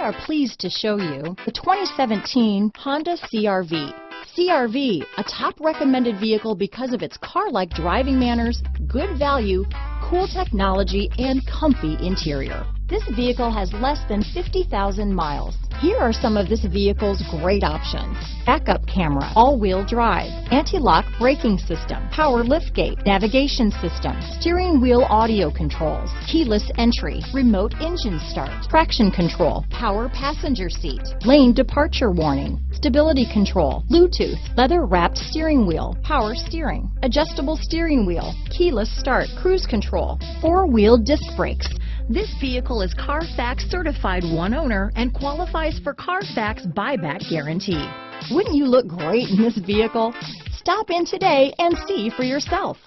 are pleased to show you the 2017 Honda CR-V. CR-V, a top recommended vehicle because of its car-like driving manners, good value, cool technology, and comfy interior. This vehicle has less than 50,000 miles. Here are some of this vehicle's great options: backup camera, all-wheel drive, anti-lock braking system, power liftgate, navigation system, steering wheel audio controls, keyless entry, remote engine start, traction control, power passenger seat, lane departure warning, stability control, Bluetooth, leather-wrapped steering wheel, power steering, adjustable steering wheel, keyless start, cruise control, four-wheel disc brakes. This vehicle is Carfax certified one owner and qualifies for Carfax buyback guarantee. Wouldn't you look great in this vehicle? Stop in today and see for yourself.